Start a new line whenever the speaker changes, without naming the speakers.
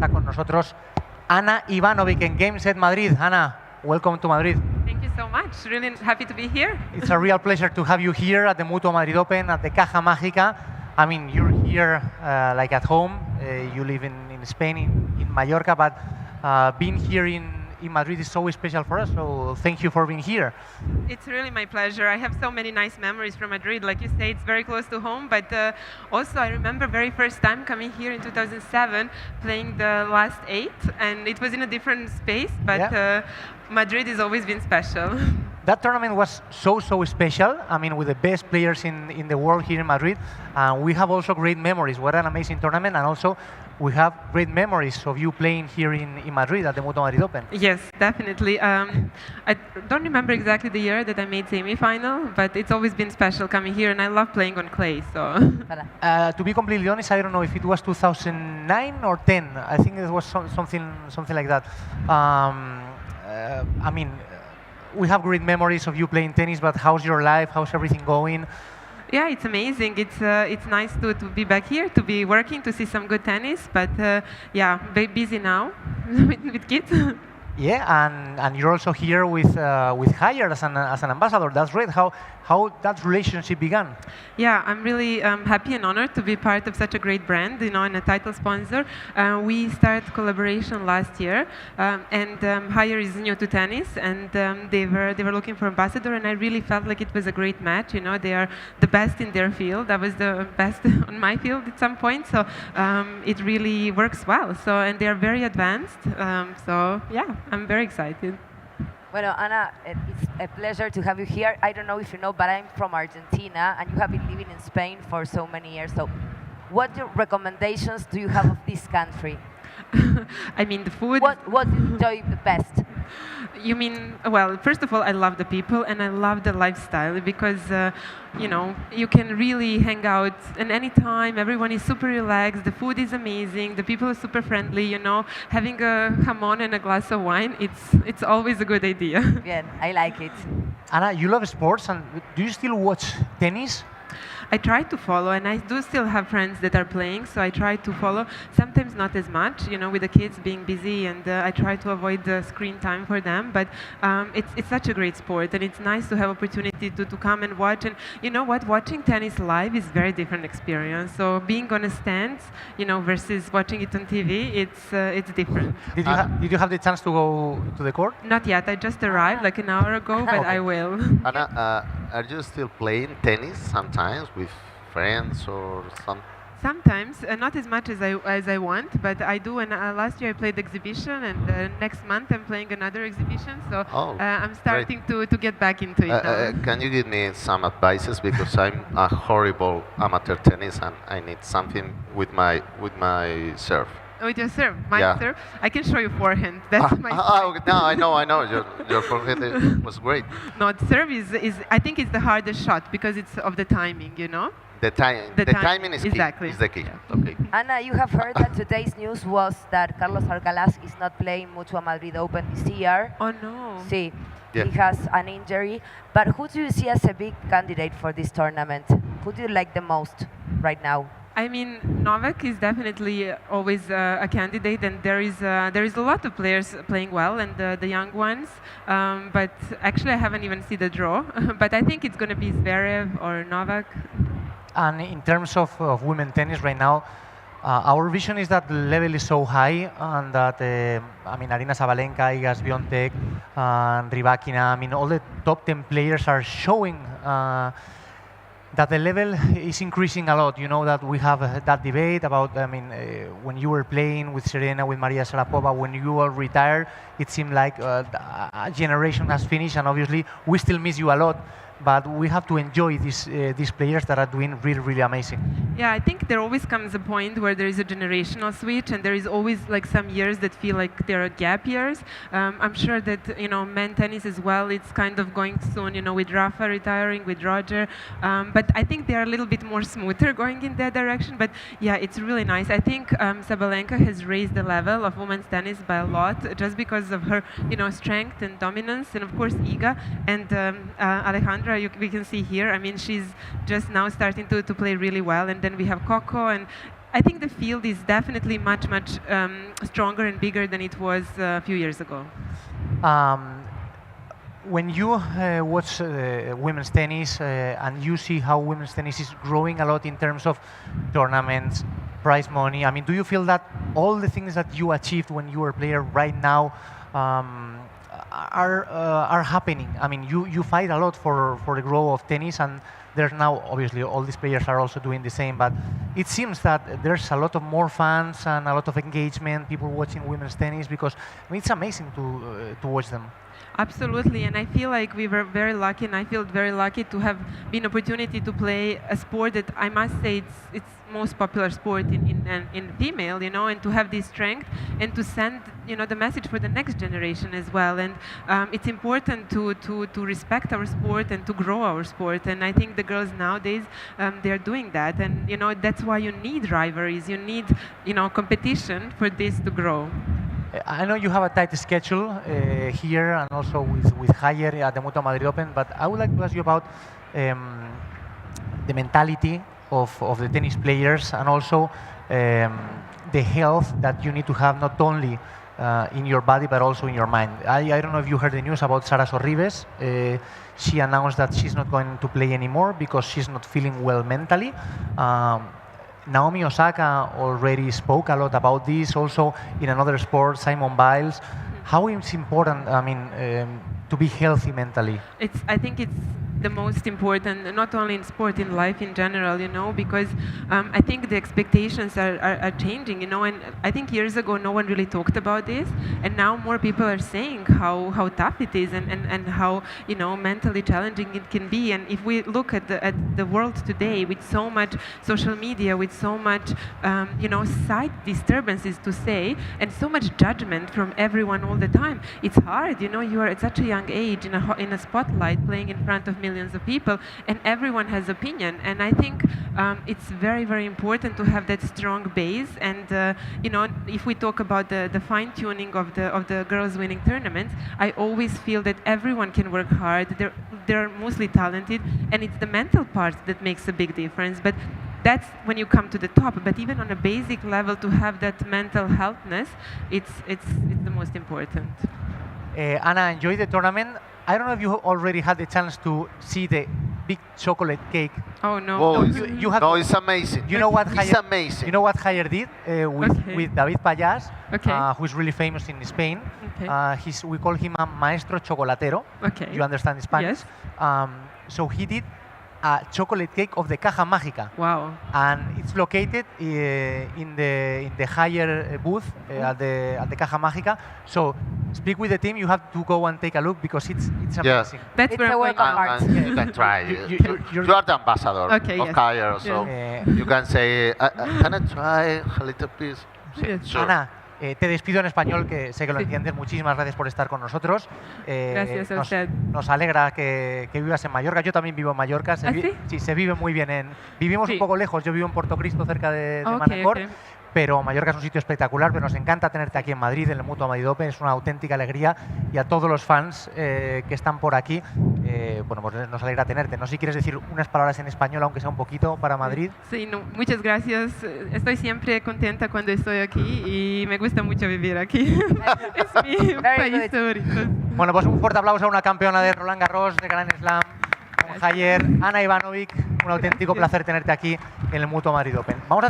está con nosotros Ana Ivanović en Game Set Madrid. Ana, welcome to Madrid.
Thank you so much. Really happy to be here.
It's a real pleasure to have you here at the MUTUA Madrid Open, at the Caja Mágica. I mean, you're here like at home. You live in Spain, in Mallorca, but being here in Madrid is so special for us, so thank you for being here.
It's really my pleasure. I have so many nice memories from Madrid. Like you say, it's very close to home, but also I remember very first time coming here in 2007, playing the last 8, and it was in a different space, but Madrid has always been special.
That tournament was so special. I mean, with the best players in the world here in Madrid. We have also great memories. What an amazing tournament, and also we have great memories of you playing here in Madrid at the MUTUA Madrid Open.
Yes, definitely. I don't remember exactly the year that I made semi-final, but it's always been special coming here, and I love playing on clay. So.
To be completely honest, I don't know if it was 2009 or 10. I think it was something like that. I mean, we have great memories of you playing tennis, but how's your life? How's everything going?
Yeah, it's amazing. It's nice to be back here, to be working, to see some good tennis. But yeah, very busy now with kids.
Yeah, and you're also here with Haier as an ambassador. That's great. How that relationship began?
Yeah, I'm really happy and honored to be part of such a great brand, you know, and a title sponsor. We started collaboration last year, and Haier is new to tennis, and they were looking for ambassador, and I really felt like it was a great match. You know, they are the best in their field. I was the best on my field at some point, so it really works well. So, and they are very advanced. So yeah, I'm very excited.
Well, Ana, it's a pleasure to have you here. I don't know if you know, but I'm from Argentina, and you have been living in Spain for so many years. So what recommendations do you have of this country?
I mean, the food.
What do you enjoy the best?
You mean, well, first of all, I love the people, and I love the lifestyle, because, you know, you can really hang out at any time. Everyone is super relaxed. The food is amazing. The people are super friendly, you know. Having a jamón and a glass of wine, it's always a good idea.
Yeah, I like it.
Ana, you love sports, and do you still watch tennis?
I try to follow, and I do still have friends that are playing, so I try to follow. Sometimes not as much, you know, with the kids being busy, and I try to avoid the screen time for them. But it's such a great sport, and it's nice to have opportunity to come and watch. And you know what? Watching tennis live is very different experience. So being on a stand, you know, versus watching it on TV, it's different.
Did you have the chance to go to the court?
Not yet. I just arrived like an hour ago, but
Okay.
I will.
Anna, are you still playing tennis sometimes with friends or something?
Sometimes, not as much as I want, but I do. And last year I played exhibition, and next month I'm playing another exhibition. So I'm starting to get back into it now.
Can you give me some advices, because I'm a horrible amateur tennis and I need something with my serve.
With your serve, my
Yeah.
serve. I can show you forehand. That's my.
Okay. No, I know. Your forehand was great.
No, serve is I think it's the hardest shot because it's of the timing, you know.
The timing is
exactly.
key. Is the key.
Yeah.
Okay.
Anna, you have heard that today's news was that Carlos Alcaraz is not playing MUTUA Madrid Open this year.
Oh no.
See,
Yeah.
he has an injury. But who do you see as a big candidate for this tournament? Who do you like the most right now?
I mean, Novak is definitely always a candidate, and there is a lot of players playing well, and the young ones. But actually, I haven't even seen the draw. But I think it's going to be Zverev or Novak.
And in terms of women tennis right now, our vision is that the level is so high, and that I mean, Aryna Sabalenka, Iga Swiatek, Rybakina, I mean, all the top 10 players are showing that the level is increasing a lot. You know that we have that debate about, I mean, when you were playing with Serena, with Maria Sharapova, when you all retired, it seemed like a generation has finished, and obviously we still miss you a lot. But we have to enjoy these players that are doing really amazing.
Yeah, I think there always comes a point where there is a generational switch, and there is always like some years that feel like there are gap years. I'm sure that, you know, men tennis as well, it's kind of going soon, you know, with Rafa retiring, with Roger. But I think they are a little bit more smoother going in that direction. But yeah, it's really nice. I think Sabalenka has raised the level of women's tennis by a lot, just because of her, you know, strength and dominance, and of course Iga and Alejandra. We can see here. I mean, she's just now starting to play really well, and then we have Coco, and I think the field is definitely much stronger and bigger than it was a few years ago.
When you watch women's tennis and you see how women's tennis is growing a lot in terms of tournaments, prize money, I mean, do you feel that all the things that you achieved when you were a player right now are happening? I mean, you fight a lot for the growth of tennis, and there's now, obviously, all these players are also doing the same, but it seems that there's a lot of more fans and a lot of engagement, people watching women's tennis, because I mean, it's amazing to watch them.
Absolutely, and I feel like we were very lucky, and I feel very lucky to have been opportunity to play a sport that I must say it's most popular sport in female, you know, and to have this strength and to send, you know, the message for the next generation as well. And it's important to respect our sport and to grow our sport. And I think the girls nowadays they are doing that, and you know that's why you need rivalries, you need, you know, competition for this to grow.
I know you have a tight schedule here and also with Javier at the MUTUA Madrid Open, but I would like to ask you about the mentality of the tennis players and also the health that you need to have not only in your body but also in your mind. I don't know if you heard the news about Sara Sorribes. She announced that she's not going to play anymore because she's not feeling well mentally. Naomi Osaka already spoke a lot about this, also in another sport, Simone Biles. How it's important, I mean, to be healthy mentally?
I think it's the most important, not only in sport, in life in general, you know, because I think the expectations are changing, you know, and I think years ago no one really talked about this, and now more people are saying how tough it is and how, you know, mentally challenging it can be. And if we look at the world today with so much social media, with so much, you know, side disturbances to say, and so much judgment from everyone all the time, it's hard, you know, you are at such a young age in a spotlight playing in front of millions of people, and everyone has opinion. And I think it's very, very important to have that strong base. And you know, if we talk about the fine tuning of the girls winning tournaments, I always feel that everyone can work hard. They're mostly talented, and it's the mental part that makes a big difference. But that's when you come to the top. But even on a basic level, to have that mental healthness, it's the most important.
Anna, enjoy the tournament. I don't know if you already had the chance to see the big chocolate cake.
Oh no!
Whoa,
You have,
no, it's amazing.
You know what?
It's amazing.
You know what Javier did with David Payas,
Okay.
who is really famous in Spain.
Okay.
We call him a maestro chocolatero.
Okay.
You understand Spanish?
Yes.
So he did a chocolate cake of the Caja Mágica.
Wow.
And it's located in the higher booth at the Caja Mágica. So speak with the team. You have to go and take a look because it's amazing.
That's
It's
where
a
I'm
work
going
of
now.
art.
You can try. You are the ambassador
Okay,
of
yes.
Caja, so
Yeah.
you can say, can I try a little piece?
Yes.
Sure.
Ana, te despido en español, que sé que lo
Sí.
entiendes. Muchísimas gracias por estar con nosotros.
Gracias a usted.
Nos alegra que vivas en Mallorca. Yo también vivo en Mallorca.
¿Sí?
Se vive muy bien. Vivimos
Sí.
un poco lejos. Yo vivo en Puerto Cristo, cerca de
Ok,
Manacor.
ok.
Pero Mallorca es un sitio espectacular, pero nos encanta tenerte aquí en Madrid, en el MUTUA Madrid Open. Es una auténtica alegría. Y a todos los fans que están por aquí, bueno, pues nos alegra tenerte. No sé si quieres decir unas palabras en español, aunque sea un poquito, para Madrid.
Sí, no, muchas gracias. Estoy siempre contenta cuando estoy aquí y me gusta mucho vivir aquí. Es mi país favorito.
Bueno, pues un fuerte aplauso a una campeona de Roland Garros, de Grand Slam, con Javier, Ana Ivanović. Un auténtico placer tenerte aquí en el MUTUA Madrid Open. Vamos a